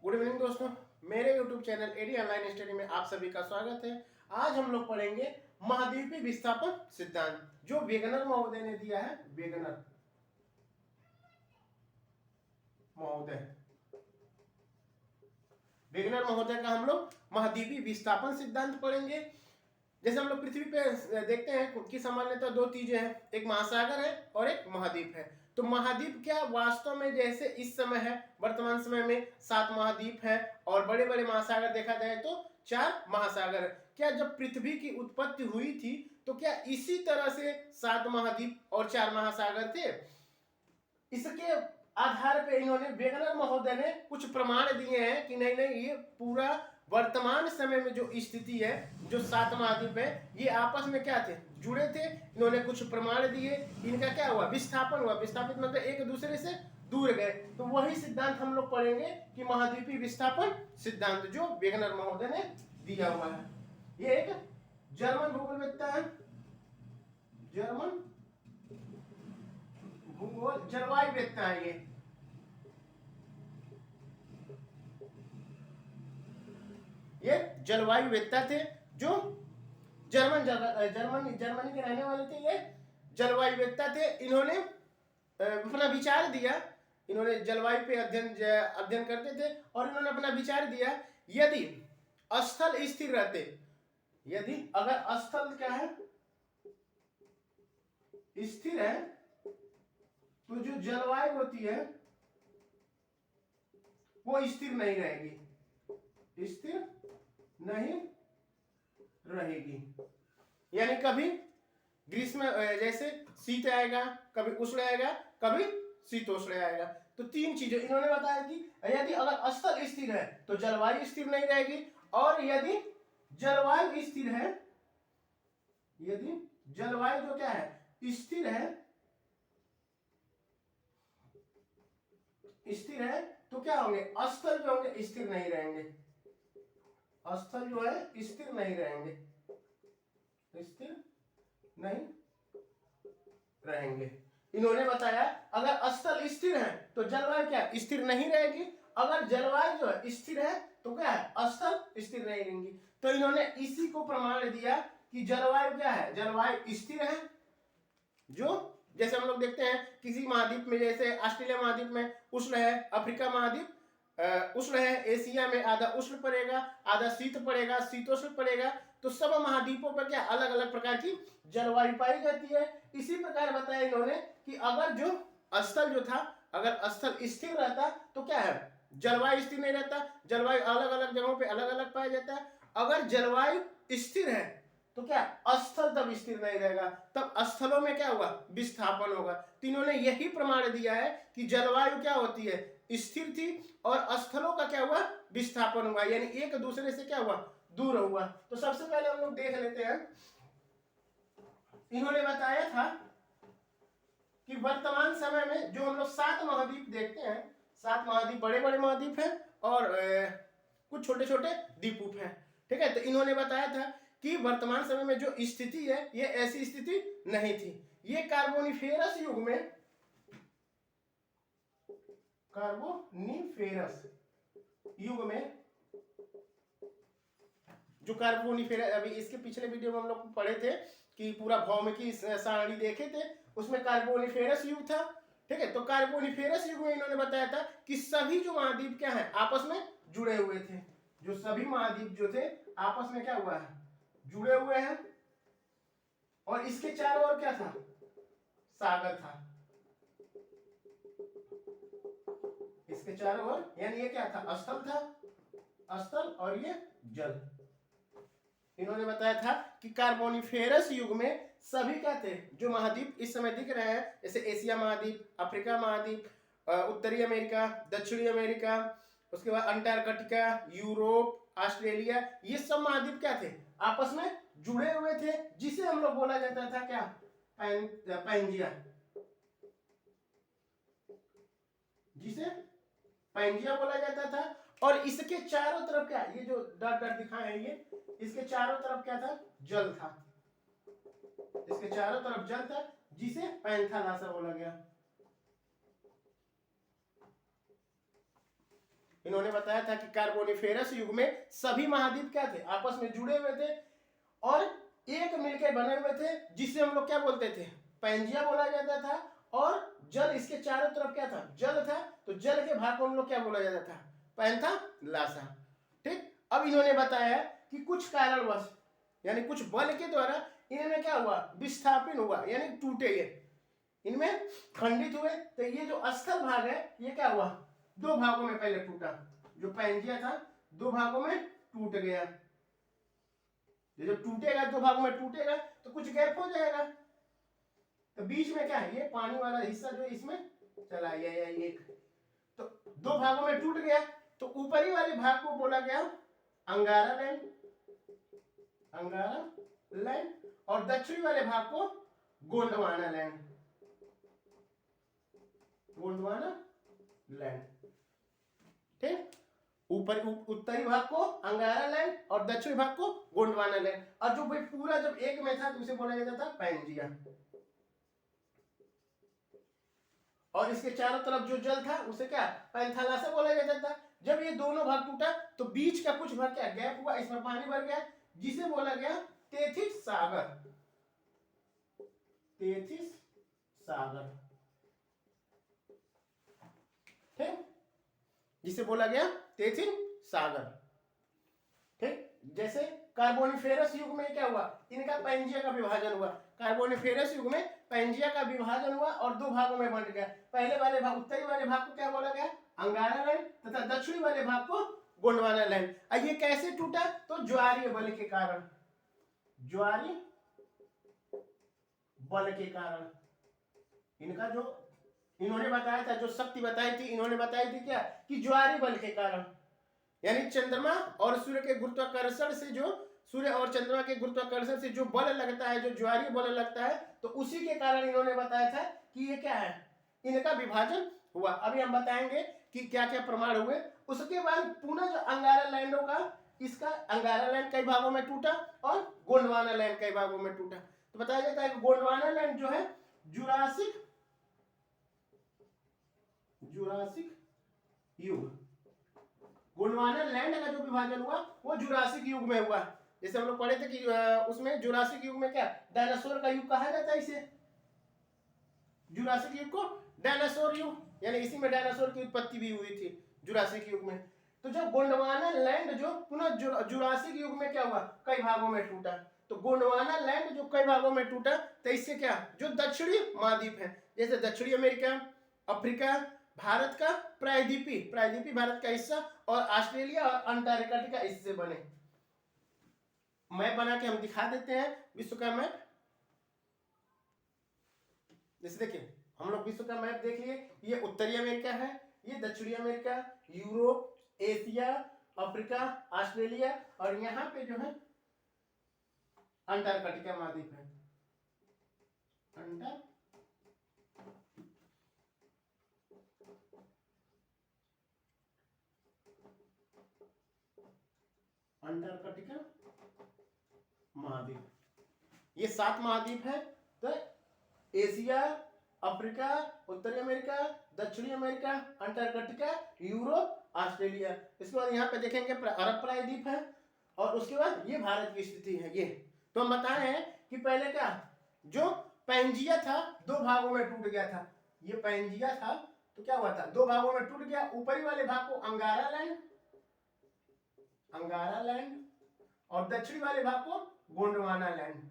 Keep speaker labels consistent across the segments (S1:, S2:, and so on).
S1: Good evening दोस्तों, मेरे YouTube channel AD online study में आप सभी का स्वागत है। आज हम लोग पढ़ेंगे महाद्वीपीय विस्थापन सिद्धांत जो वेगनर महोदय ने दिया है। वेगनर महोदय का हम लोग महाद्वीपीय विस्थापन सिद्धांत पढ़ेंगे। जैसे हम लोग पृथ्वी पे देखते हैं कि सामान्यतः दो चीजें हैं, एक महासागर है और एक महाद्वीप है। तो महाद्वीप क्या वास्तव में जैसे इस समय है, वर्तमान समय में 7 महाद्वीप है और बड़े बड़े महासागर देखा जाए तो 4 महासागर। क्या जब पृथ्वी की उत्पत्ति हुई थी तो क्या इसी तरह से 7 महाद्वीप और 4 महासागर थे? इसके आधार पे इन्होंने वेगनर महोदय ने कुछ प्रमाण दिए हैं कि नहीं नहीं, ये पूरा वर्तमान समय में जो स्थिति है, जो 7 महाद्वीप है, ये आपस में क्या थे, जुड़े थे। इन्होंने कुछ प्रमाण दिए, इनका क्या हुआ, विस्थापन हुआ। विस्थापित मतलब एक दूसरे से दूर गए। तो वही सिद्धांत हम लोग पढ़ेंगे कि महाद्वीपीय विस्थापन सिद्धांत जो वेगनर महोदय ने दिया हुआ है। ये एक जर्मन भूगोलवेत्ता है, जर्मन भूगोल जलवायुवेत्ता है। ये जलवायुवेत्ता थे जो जर्मनी के रहने वाले थे। ये जलवायुवेत्ता थे। इन्होंने अपना विचार दिया, इन्होंने जलवायु पे अध्ययन करते थे और इन्होंने अपना विचार दिया, यदि स्थल स्थिर रहते, यदि अगर स्थल क्या है, स्थिर है, तो जो जलवायु होती है वो स्थिर नहीं रहेगी, स्थिर नहीं रहेगी। यानी कभी ग्रीष्म जैसे शीत आएगा, कभी उष्ण आएगा, कभी शीतोष्ण आएगा। तो 3 चीजें इन्होंने बताया कि यदि अगर स्थल स्थिर है तो जलवायु स्थिर नहीं रहेगी, और यदि जलवायु स्थिर है, यदि जलवायु जो क्या है, स्थिर है तो क्या होंगे, स्थल जो होंगे स्थिर नहीं रहेंगे, स्थल जो है स्थिर नहीं रहेंगे, स्थिर नहीं रहेंगे। इन्होंने बताया अगर स्थल स्थिर है तो जलवायु क्या स्थिर नहीं रहेगी, अगर जलवायु जो है स्थिर है तो क्या है, स्थल स्थिर नहीं रहेंगी। तो इन्होंने इसी को प्रमाण दिया कि जलवायु क्या है, जलवायु स्थिर है। जो जैसे हम लोग देखते हैं किसी महाद्वीप में, जैसे ऑस्ट्रेलिया महाद्वीप में उष्ण है, अफ्रीका महाद्वीप उष्ण है, एशिया में आधा उष्ण पड़ेगा, आधा शीत पड़ेगा, शीतोष्ण पड़ेगा। तो सब महाद्वीपों पर क्या अलग अलग प्रकार की जलवायु पाई जाती है। इसी प्रकार बताया इन्होंने कि अगर जो स्थल जो था, अगर स्थल स्थिर रहता तो क्या है, जलवायु स्थिर नहीं रहता, जलवायु अलग अलग जगहों पे अलग अलग पाया जाता है। अगर जलवायु स्थिर है तो क्या स्थल तब स्थिर नहीं रहेगा, तब स्थलों में क्या होगा, विस्थापन होगा। तो इन्होंने यही प्रमाण दिया है कि जलवायु क्या होती है, स्थिर थी और स्थलों का क्या हुआ, विस्थापन हुआ, यानी एक दूसरे से क्या हुआ, दूर हुआ। तो सबसे पहले हम लोग देख लेते हैं, इन्होंने बताया था कि वर्तमान समय में जो हम लोग 7 महाद्वीप देखते हैं, 7 महाद्वीप बड़े बड़े महाद्वीप हैं और कुछ छोटे छोटे द्वीप हैं। ठीक है, तो इन्होंने बताया था कि वर्तमान समय में जो स्थिति है, ये ऐसी स्थिति नहीं थी। ये कार्बोनिफेरस युग में, कार्बोनिफेरस युग में, जो कार्बोनिफेरस, अभी इसके पिछले वीडियो में हम लोग पढ़े थे कि पूरा भौमिकी सारणी देखे थे, उसमें कार्बोनिफेरस युग था। ठीक है, तो कार्बोनिफेरस युग में इन्होंने बताया था कि सभी जो महाद्वीप क्या है, आपस में जुड़े हुए थे। जो सभी महाद्वीप जो थे आपस में क्या हुआ है, जुड़े हुए हैं, और इसके चारों ओर क्या था, सागर था, इसके चारों ओर, यानी ये क्या था, स्थल था, स्थल, और ये जल। इन्होंने बताया था कि कार्बोनिफेरस युग में सभी क्या थे, जो महाद्वीप इस समय दिख रहे हैं, जैसे एशिया महाद्वीप, अफ्रीका महाद्वीप, उत्तरी अमेरिका, दक्षिणी अमेरिका, उसके बाद अंटार्कटिका, यूरोप, ऑस्ट्रेलिया, ये सब महाद्वीप क्या थे, आपस में जुड़े हुए थे, जिसे हम लोग बोला जाता था क्या, पैंजिया, जिसे पैंजिया बोला जाता था। और इसके चारों तरफ क्या, ये जो डॉट डॉट दिखाए हैं, ये इसके चारों तरफ क्या था, जल था, इसके चारों तरफ जल था, जिसे पैंथालासा बोला गया। इन्होंने बताया था कि कार्बोनिफेरस युग में सभी महाद्वीप क्या थे, आपस में जुड़े हुए थे और एक मिलकर बने हुए थे, जिसे हम लोग क्या बोलते थे, पैंजिया बोला जाता था। और जल इसके चारों तरफ क्या था, जल था, तो जल के भाग को हम लोग क्या बोला जाता था, पैंथालासा। ठीक, अब इन्होंने बताया कि कुछ कारणवश यानी कुछ बल के द्वारा इनमें क्या हुआ, विस्थापन हुआ, यानी टूटे, ये इनमें खंडित हुए। तो ये जो स्थल भाग है ये क्या हुआ, दो भागों में पहले टूटा, जो पैंजिया था दो भागों में टूट गया। ये जब टूटेगा, दो भागों में टूटेगा तो कुछ गैप हो जाएगा, तो बीच में क्या है, ये पानी वाला हिस्सा जो इसमें चला गया, या एक, तो दो भागों में टूट गया, तो ऊपरी वाले भाग को बोला गया अंगारा लैंड, अंगारा लैंड, और दक्षिणी वाले भाग को गोंडवाना लैंड, गोंडवाना लैंड। ठीक, ऊपर उत्तरी भाग को अंगारा लैंड और दक्षिणी भाग को गोंडवाना लैंड, और जो भाई पूरा जब एक में था तो उसे बोला जाता था पैंजिया। और इसके चारों तरफ जो जल था उसे क्या, पैंथालासा बोला जाता था। जब ये दोनों भाग टूटा तो बीच का कुछ भाग क्या गैप हुआ, इसमें पानी भर गया, जिसे बोला गया तेथिस सागर, तेथिस सागर। ठीक, जिसे बोला गया तेथिस सागर। ठीक, जैसे कार्बोनिफेरस युग में क्या हुआ, इनका पैंजिया का विभाजन हुआ, कार्बोनिफेरस युग में पैंजिया का विभाजन हुआ और दो भागों में बंट गया। पहले वाले भाग, उत्तरी वाले भाग को क्या बोला गया, अंगारा लैंड, तथा दक्षिणी वाले भाग को गोंडवाना लैंड। अब ये कैसे टूटा, तो ज्वारीय बल के कारण, ज्वारीय बल के कारण। इनका जो इन्होंने बताया था, जो शक्ति बताई थी, इन्होंने बताई थी क्या, कि ज्वारीय बल के कारण, यानी चंद्रमा और सूर्य के गुरुत्वाकर्षण से, जो सूर्य और चंद्रमा के गुरुत्वाकर्षण से जो बल लगता है, जो ज्वारीय बल लगता है, तो उसी के कारण इन्होंने बताया था कि ये क्या है, इनका विभाजन हुआ। अभी हम बताएंगे कि क्या क्या प्रमाण हुए। उसके बाद पुनः जो अंगारा लैंडों का, इसका अंगारा लैंड कई भागों में टूटा और गोंडवाना लैंड कई भागों में टूटा। तो बताया जाता है कि गोंडवाना लैंड जो है जुरासिक युग, गोंडवाना लैंड का जो विभाजन हुआ वो जुरासिक युग में हुआ। जैसे हम लोग पढ़े थे कि उसमें जुरासिक युग में क्या, डायनासोर का युग कहा जाता है इसे, जुरासिक युग को डायनासोर युग, यानी इसी में डायनासोर की उत्पत्ति भी हुई थी जुरासिक युग में। तो जब गोंडवाना लैंड जो पुनः जुरासिक युग में क्या हुआ, कई भागों में टूटा, तो गोंडवाना लैंड जो कई भागों में टूटा, तो इससे क्या, जो दक्षिणी महाद्वीप है, जैसे दक्षिणी अमेरिका, अफ्रीका, भारत का प्रायद्वीपी भारत का हिस्सा, और ऑस्ट्रेलिया और अंटार्कटिका इससे बने। मैप बना के हम दिखा देते हैं विश्व का मैप। जैसे देखिए, हम लोग विश्व का मैप देख लिए, ये उत्तरी अमेरिका है, ये दक्षिणी America, Europe, Asia, Africa, Australia, और यहाँ पे जो है अंटार्कटिका महाद्वीप है, अंटार्कटिका महाद्वीप। ये 7 महाद्वीप है, तो एशिया, अफ्रीका, उत्तरी अमेरिका, दक्षिणी अमेरिका, अंटार्कटिका, यूरोप, ऑस्ट्रेलिया। इसके बाद यहाँ पे देखेंगे अरब प्रायद्वीप है, और उसके बाद ये भारत की स्थिति है। ये तो हम बताए हैं कि पहले क्या, जो पैंजिया था दो भागों में टूट गया था, ये पैंजिया था तो क्या हुआ था, दो भागों में टूट गया। ऊपरी वाले भाग को अंगारा लैंड, और दक्षिणी वाले भाग को गोंडवाना लैंड।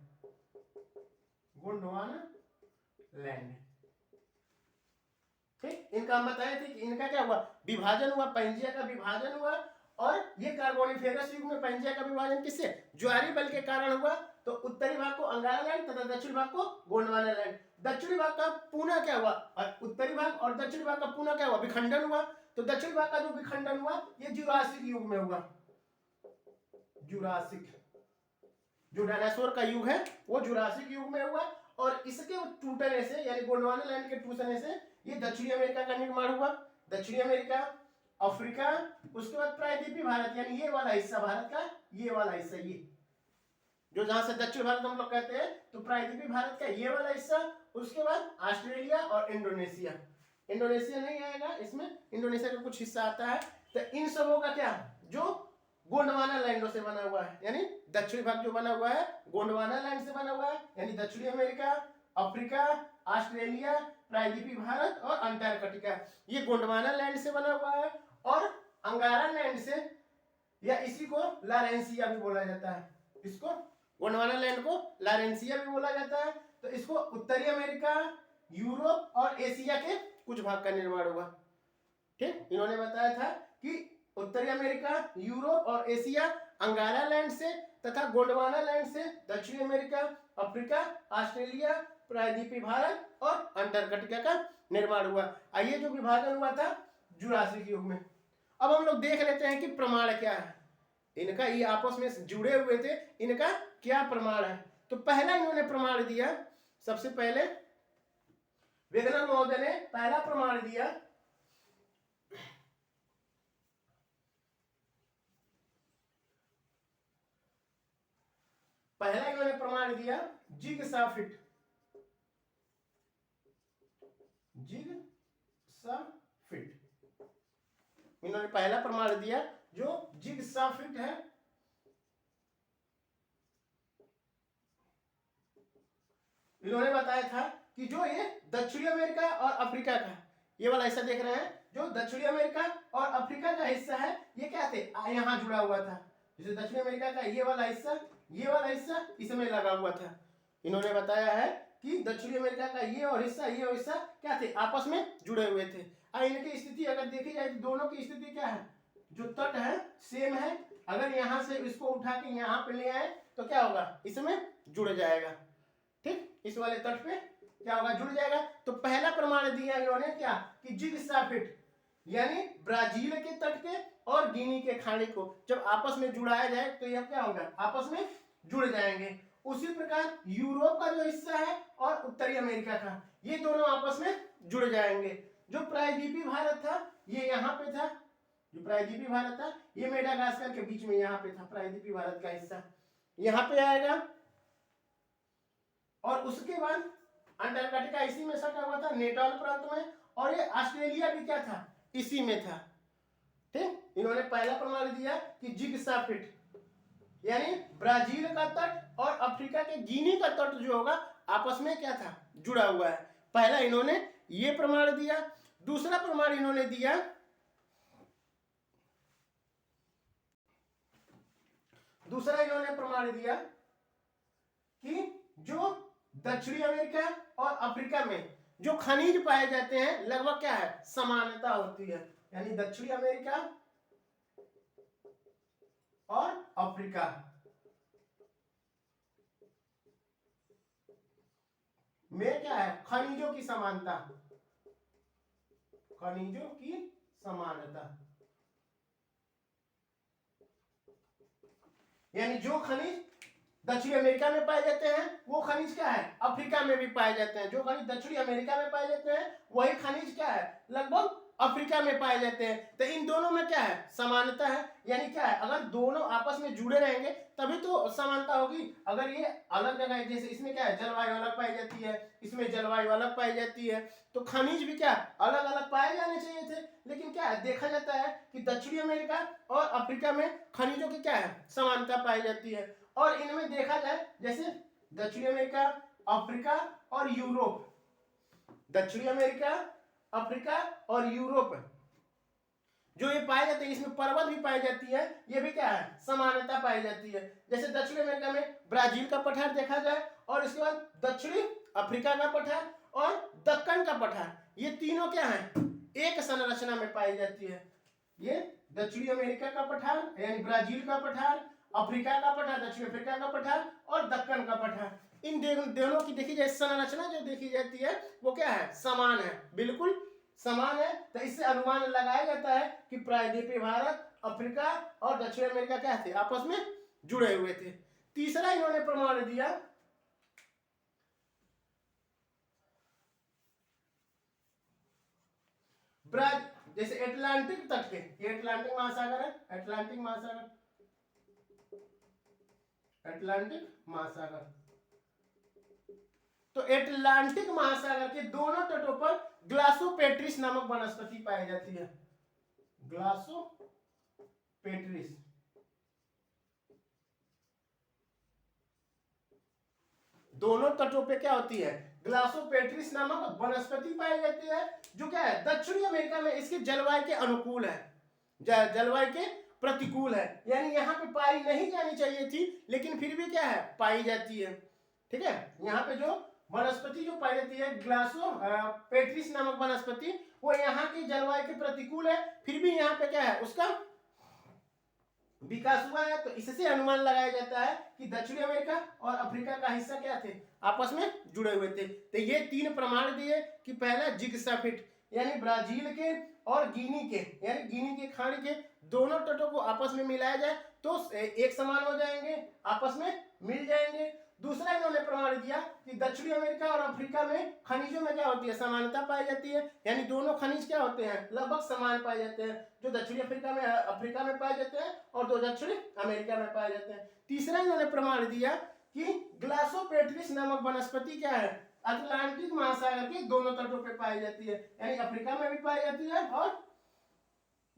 S1: ठीक, इनका हम बताए थे कि इनका क्या हुआ, विभाजन हुआ, पैंजिया का विभाजन हुआ। और ये कार्बोनिफेरस युग में पैंजिया का विभाजन किससे, ज्वारीय बल के कारण हुआ। तो उत्तरी भाग को अंगारा लैंड तथा दक्षिणी भाग को गोंडवाना लैंड। दक्षिणी भाग का पुनः क्या हुआ, और उत्तरी भाग और दक्षिणी भाग का पुनः क्या हुआ, विखंडन हुआ। तो दक्षिणी भाग का जो विखंडन हुआ ये जुरासिक युग में हुआ। जुरासिक, जो डायनासोर का युग है वो जुरासिक युग में हुआ, और इसके टूटने से, यानी गोंडवाना लैंड के टूटने से ये दक्षिणी अमेरिका का निर्माण हुआ। दक्षिणी अमेरिका, अफ्रीका, उसके बाद प्रायद्वीपी भारत, यानी ये वाला हिस्सा भारत का, ये वाला हिस्सा, ये जो जहां से दक्षिण भारत हम लोग कहते हैं, तो प्रायद्वीपी भारत का ये वाला हिस्सा। उसके बाद ऑस्ट्रेलिया और इंडोनेशिया। इंडोनेशिया नहीं आएगा इसमें, इंडोनेशिया का कुछ हिस्सा आता है, तो इन सबों का क्या, जो गोंडवाना लैंडों से बना हुआ है, यानी दक्षिणी भाग जो बना हुआ है गोंडवाना लैंड से बना हुआ है, यानी दक्षिणी अमेरिका, अफ्रीका, ऑस्ट्रेलिया, प्रायद्वीपीय भारत और अंटार्कटिका, ये गोंडवाना लैंड से बना हुआ है। और अंगारा लैंड से, या इसी को लारेंसिया भी बोला जाता है, इसको गोंडवाना लैंड को लारेंसिया भी बोला जाता है। तो इसको उत्तरी अमेरिका, यूरोप और एशिया के कुछ भाग का निर्माण हुआ। ठीक, इन्होंने बताया था कि उत्तरी अमेरिका, यूरोप और एशिया अंगारा लैंड से तथा गोंडवाना लैंड से दक्षिणी अमेरिका, अफ्रीका, ऑस्ट्रेलिया, प्रायद्वीपीय भारत और अंटार्कटिका का निर्माण हुआ। आइए, जो विभाजन हुआ था जुरासिक युग में। अब हम लोग देख लेते हैं कि प्रमाण क्या है इनका, ये आपस में जुड़े हुए थे, इनका क्या प्रमाण है। तो पहला इन्होंने प्रमाण दिया, सबसे पहले वेगनर महोदय ने पहला प्रमाण दिया, पहला इन्होंने प्रमाण दिया जिगसाफिट, जिगसाफिट इन्होंने पहला प्रमाण दिया जो जिगसाफिट है। इन्होंने बताया था कि जो ये दक्षिणी अमेरिका और अफ्रीका का, ये वाला हिस्सा देख रहे हैं, जो दक्षिणी अमेरिका और अफ्रीका का हिस्सा है, ये क्या थे, यहाँ जुड़ा हुआ था। जैसे दक्षिणी अमेरिका का ये वाला हिस्सा, ये वाला हिस्सा इसमें लगा हुआ था। इन्होंने बताया है कि दक्षिणी अमेरिका का ये और हिस्सा, ये और हिस्सा क्या थे, आपस में जुड़े हुए थे। इनकी स्थिति अगर देखी जाए तो दोनों की स्थिति क्या है, जो तट है सेम है। अगर यहाँ से इसको उठा के यहाँ पे ले आए तो क्या होगा, इसमें जुड़ जाएगा। ठीक, इस वाले तट पे क्या होगा, जुड़ जाएगा। तो पहला प्रमाण दिया इन्होंने क्या, कि जिगसाफिट यानी ब्राजील के तट के और गिनी के खाड़ी को जब आपस में जुड़ाया जाए तो यह क्या होगा, आपस में जुड़ जाएंगे। उसी प्रकार यूरोप का जो हिस्सा है और उत्तरी अमेरिका का, ये दोनों आपस में जुड़ जाएंगे। जो प्रायद्वीपीय भारत था ये यहाँ पे था, जो प्रायद्वीपीय भारत था ये मेडागास्कर के बीच में यहाँ पे था, प्रायद्वीपीय भारत का हिस्सा यहाँ पे आएगा। और उसके बाद अंटार्कटिका इसी में सटा हुआ था, नेटाल प्रांत में, और ये ऑस्ट्रेलिया भी क्या था, इसी में था। ठीक, इन्होंने पहला प्रमाण दिया कि जिगसाफिट यानी ब्राजील का तट और अफ्रीका के गिनी का तट जो होगा आपस में क्या था, जुड़ा हुआ है। पहला इन्होंने ये प्रमाण दिया। दूसरा प्रमाण इन्होंने दिया, दूसरा इन्होंने प्रमाण दिया कि जो दक्षिणी अमेरिका और अफ्रीका में जो खनिज पाए जाते हैं लगभग क्या है, समानता होती है। यानी दक्षिणी अमेरिका और अफ्रीका में क्या है, खनिजों की समानता, खनिजों की समानता। यानी जो खनिज दक्षिणी अमेरिका में पाए जाते हैं वो खनिज क्या है, अफ्रीका में भी पाए जाते हैं। जो खनिज दक्षिणी अमेरिका में पाए जाते हैं वही खनिज क्या है, लगभग अफ्रीका में पाए जाते हैं। तो इन दोनों में क्या है, समानता है। यानी क्या है, अगर दोनों आपस में जुड़े रहेंगे तभी तो समानता होगी। अगर ये अलग जगह, जैसे इसमें क्या है, जलवायु अलग पाई जाती है, इसमें जलवायु अलग पाई जाती है, तो खनिज भी क्या अलग अलग पाए जाने चाहिए थे। लेकिन क्या है, देखा जाता है कि दक्षिणी अमेरिका और अफ्रीका में खनिजों की क्या है, समानता पाई जाती है। और इनमें देखा जाए जैसे दक्षिणी अमेरिका, अफ्रीका और यूरोप, दक्षिणी अमेरिका, अफ्रीका और यूरोप जो ये पाए जाते हैं, इसमें पर्वत भी पाई जाती है, ये भी क्या है, समानता पाई जाती है। जैसे दक्षिणी अमेरिका में ब्राजील का पठार देखा जाए, और इसके बाद दक्षिणी अफ्रीका का पठार और दक्कन का पठार, ये तीनों क्या है, एक संरचना में पाई जाती है। ये दक्षिणी अमेरिका का पठार यानी ब्राजील का पठार, अफ्रीका का पठार, दक्षिण अफ्रीका का पठार और दक्कन का पठार, इन दोनों की देखी जाए संरचना जो देखी जाती है वो क्या है, समान है, बिल्कुल समान है। तो इससे अनुमान लगाया जाता है कि प्रायद्वीपीय भारत, अफ्रीका और दक्षिण अमेरिका क्या थे, आपस में जुड़े हुए थे। तीसरा इन्होंने प्रमाण दिया, जैसे एटलांटिक तट के, ये अटलांटिक महासागर है, अटलांटिक महासागर, अटलांटिक महासागर, तो एटलांटिक महासागर के दोनों तटों पर ग्लासोपेट्रिस नामक वनस्पति पाई जाती है, ग्लासोपेट्रिस पेट्रिस। दोनों तटों पे क्या होती है, ग्लासोपेट्रिस नामक वनस्पति पाई जाती है, जो क्या है दक्षिणी अमेरिका में इसकी जलवायु के अनुकूल है, जलवायु के प्रतिकूल है, यानी यहाँ पे पाई नहीं जानी चाहिए थी लेकिन फिर भी क्या है पाई जाती है। ठीक है, यहाँ पे जो वनस्पति जो पाई जाती है ग्लासो पेट्रिस नामक वनस्पति, वो यहाँ की जलवायु के प्रतिकूल है, फिर भी यहाँ पे क्या है उसका विकास हुआ है। तो इससे अनुमान लगाया जाता है कि दक्षिणी अमेरिका और अफ्रीका का हिस्सा क्या थे, आपस में जुड़े हुए थे। तो ये 3 प्रमाण दिए कि पहला जिग्सा फिट, यानी ब्राजील के और गिनी के, यानी गिनी के खाड़ी के दोनों तटों को आपस में मिलाया जाए तो एक समान हो जाएंगे, आपस में मिल जाएंगे। दूसरा इन्होंने प्रमाण दिया कि दक्षिणी अमेरिका और अफ्रीका में खनिजों में क्या होती है, समानता पाई जाती है, यानी दोनों खनिज क्या होते हैं लगभग समान पाए जाते हैं, जो दक्षिणी अफ्रीका में पाए जाते हैं और जो दक्षिणी अमेरिका में पाए जाते हैं। तीसरा इन्होंने प्रमाण दिया कि ग्लासोपेट्रिस नामक वनस्पति क्या है अटलांटिक महासागर के दोनों तटों पर पाई जाती है, यानी अफ्रीका में भी पाई जाती है और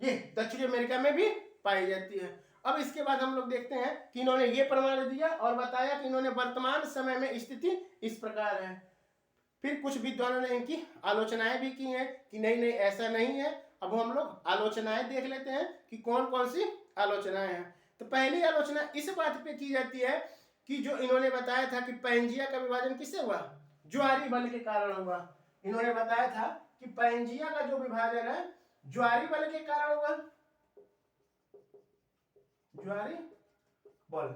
S1: ये दक्षिणी अमेरिका में भी पाई जाती है। अब इसके बाद हम लोग देखते हैं कि इन्होंने ये प्रमाण दिया और बताया कि इन्होंने वर्तमान समय में स्थिति इस प्रकार है। फिर कुछ विद्वानों ने इनकी आलोचनाएं भी की हैं कि नहीं नहीं ऐसा नहीं है। अब हम लोग आलोचनाएं देख लेते हैं कि कौन कौन सी आलोचनाएं हैं। तो पहली आलोचना इस बात पे की जाती है कि जो इन्होंने बताया था कि पैंजिया का विभाजन किससे हुआ, ज्वारी बल के कारण हुआ। इन्होंने बताया था कि पैंजिया का जो विभाजन है ज्वारी बल के कारण हुआ, ज्वारी बल।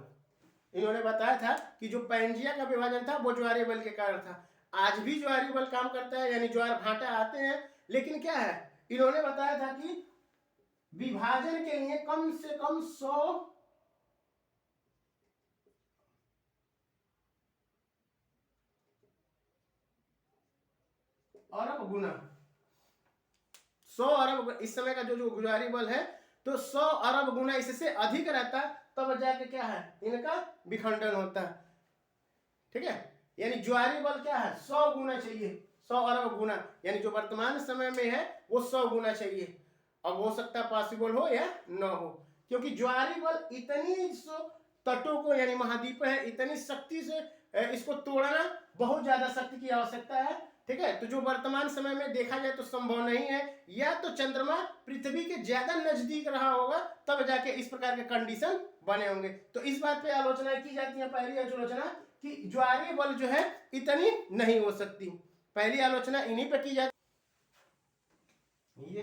S1: इन्होंने बताया था कि जो पैंजिया का विभाजन था वो ज्वारी बल के कारण था। आज भी ज्वारी बल काम करता है, यानी ज्वार भाटा आते हैं, लेकिन क्या है इन्होंने बताया था कि विभाजन के लिए कम से कम 100 अरब गुना, 100 अरब, इस समय का जो ज्वारी बल है तो 100 अरब गुना इससे अधिक रहता, तब जाके क्या है इनका विखंडन होता है। ठीक है, यानी ज्वारी बल क्या है 100 गुना चाहिए, 100 अरब गुना, यानी जो वर्तमान समय में है वो 100 गुना चाहिए। अब हो सकता है पॉसिबल हो या न हो, क्योंकि ज्वारी बल इतनी तटों को, यानी महाद्वीप है, इतनी शक्ति से इसको तोड़ना बहुत ज्यादा शक्ति की आवश्यकता है। ठीक है, तो जो वर्तमान समय में देखा जाए तो संभव नहीं है, या तो चंद्रमा पृथ्वी के ज्यादा नजदीक रहा होगा तब जाके इस प्रकार के कंडीशन बने होंगे। तो इस बात पे आलोचना की जाती है, पहली आलोचना कि ज्वारीय बल जो है इतनी नहीं हो सकती, पहली आलोचना इन्हीं पे की जाती। ये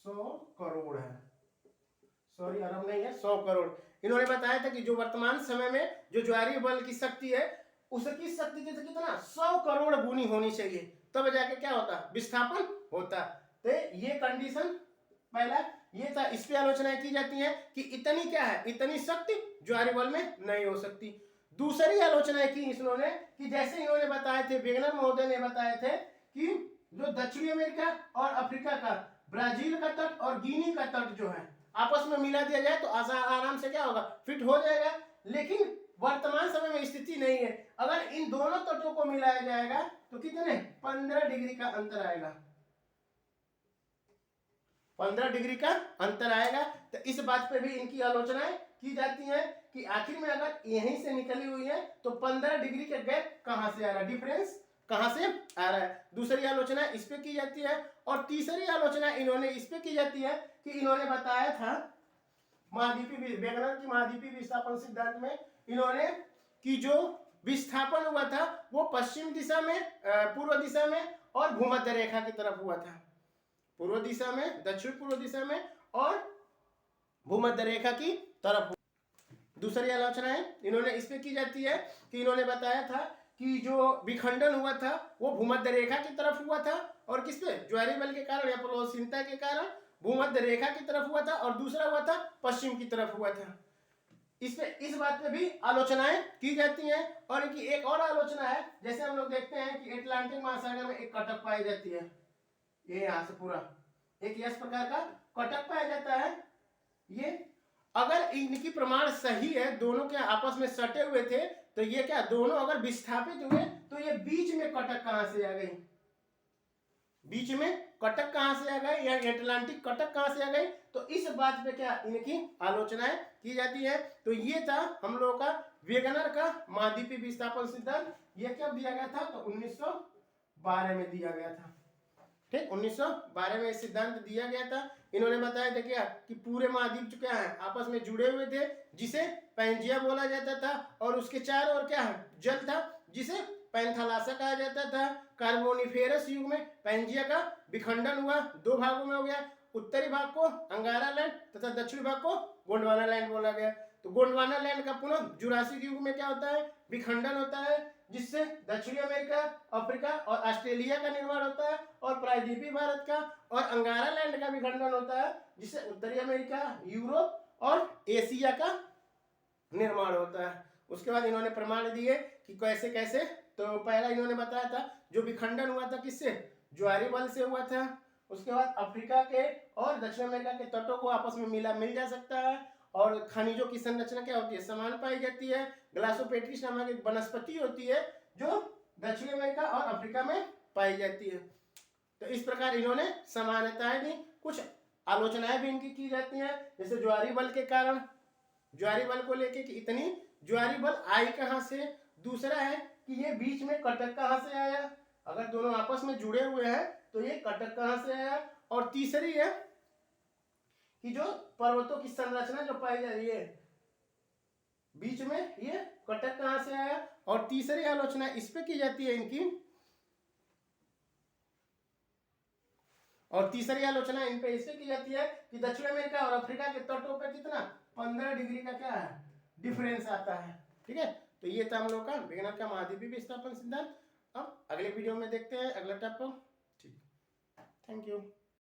S1: 100 करोड़ है, सॉरी अरब नहीं है, 100 करोड़। इन्होंने बताया था कि जो वर्तमान समय में जो ज्वारीय बल की शक्ति है उसकी शक्ति कितना 100 करोड़ गुनी होनी चाहिए, तब जाके क्या होता विस्थापन होता। तो ये कंडीशन पहला ये था, इस पे आलोचनाएं की जाती है कि इतनी क्या है, इतनी शक्ति ज्वारीय बल में नहीं हो सकती। दूसरी आलोचनाएं की इन्होंने कि जैसे इन्होंने बताए थे, वेगनर महोदय ने बताए थे कि जो दक्षिणी अमेरिका और अफ्रीका का ब्राजील का तट और गिनी का तट जो है आपस में मिला दिया जाए तो आराम से क्या होगा फिट हो जाएगा, लेकिन वर्तमान समय में स्थिति नहीं है। अगर इन दोनों तटों को मिलाया जाएगा तो कितने 15 डिग्री का अंतर आएगा, 15 डिग्री का अंतर आएगा। तो इस बात पे भी इनकी आलोचनाएं की जाती है कि आखिर में अगर यहीं से निकली हुई है तो 15 डिग्री का गैप कहां से आ रहा है, डिफरेंस कहां से आ रहा है। दूसरी आलोचना इस पे की जाती है। और तीसरी आलोचना इन्होंने इस पे की जाती है कि इन्होंने बताया था महाद्वीपीय वेगनर की महाद्वीपीय विस्थापन सिद्धांत में इन्होंने कि जो विस्थापन हुआ था वो पश्चिम दिशा में, पूर्व दिशा में और भूमध्य रेखा की तरफ हुआ था, पूर्व दिशा में, दक्षिण पूर्व दिशा में और भूमध्य रेखा की तरफ। दूसरी आलोचना है इन्होंने इस पे की जाती है कि इन्होंने बताया था कि जो विखंडन हुआ था वो भूमध्य रेखा की तरफ हुआ था, और किस पे ज्वारीय बल के कारण या प्लोसीनता के कारण भूमध्य रेखा की तरफ हुआ था, और दूसरा हुआ था पश्चिम की तरफ हुआ था। इस बात पे भी आलोचनाएं की जाती हैं। और इनकी एक और आलोचना है, जैसे हम लोग देखते हैं कि अटलांटिक महासागर में एक कटक पाई जाती है, ये यहाँ से पूरा एक इस प्रकार का कटक पाया जाता है। ये अगर इनकी प्रमाण सही है, दोनों के आपस में सटे हुए थे, तो ये क्या दोनों अगर विस्थापित हुए तो ये बीच में कटक कहां से आ गई, बीच में कटक कहाँ से आ गए या एटलांटिक कटक कहाँ से आ गई, तो इस बात पे क्या इनकी आलोचनाएं की जाती है। तो ये था हम लोगों का वेगनर का महाद्वीपीय विस्थापन सिद्धांत। ये कब दिया गया था, तो 1912 में दिया गया था। ठीक, 1912 में सिद्धांत दिया गया था। इन्होंने बताया था क्या कि पूरे महाद्वीप जो क्या है आपस में जुड़े हुए थे, जिसे पैंजिया बोला जाता था, और उसके चारों ओर क्या है जल था, जिसे पैंथालासा कहा जाता था। कार्बोनिफेरस युग में पैंजिया का विखंडन हुआ, दो भागों में हो गया, उत्तरी भाग को अंगारा लैंड तथा दक्षिणी भाग को गोंडवाना लैंड बोला गया। तो गोंडवाना लैंड का पुनः जुरासिक युग में क्या होता है, विखंडन होता है, जिससे दक्षिणी अमेरिका, अफ्रीका और ऑस्ट्रेलिया का निर्माण होता है, और प्रायद्वीपीय भारत का और अंगारा लैंड का विखंडन होता है, जिससे उत्तरी अमेरिका, यूरोप और एशिया का निर्माण होता है। उसके बाद इन्होंने प्रमाण दिए कि कैसे कैसे, तो पहला इन्होंने बताया था जो विखंडन हुआ था किससे, ज्वारी बल से हुआ था। उसके बाद अफ्रीका के और दक्षिण अमेरिका के तटों को आपस में मिल जा सकता है, और खनिजों की संरचना क्या होती है, समान पाई जाती है। ग्लासोपेट्रिस नामक एक वनस्पति होती है जो दक्षिण अमेरिका और अफ्रीका में पाई जाती है। तो इस प्रकार इन्होंने समानताएं दी, कुछ आलोचनाएं भी इनकी की जाती हैं, जैसे ज्वारी बल के कारण, ज्वारी बल को लेके कि इतनी ज्वारी बल आई कहां से। दूसरा है कि ये बीच में कटक कहां से आया, अगर दोनों आपस में जुड़े हुए हैं तो ये कटक कहां से आया। और तीसरी है कि जो पर्वतों की संरचना जो पाई जा रही है बीच में, ये कटक कहां से आया। और तीसरी आलोचना इस पे की जाती है इनकी, और तीसरी आलोचना इन पे इससे की जाती है कि दक्षिण अमेरिका और अफ्रीका के तटों पे कितना 15 डिग्री का क्या है डिफरेंस आता है। ठीक है, तो ये था हम लोग का वेगनर का महाद्वीपीय विस्थापन सिद्धांत। अब अगले वीडियो में देखते हैं अगला टॉपिक। ठीक, थैंक यू।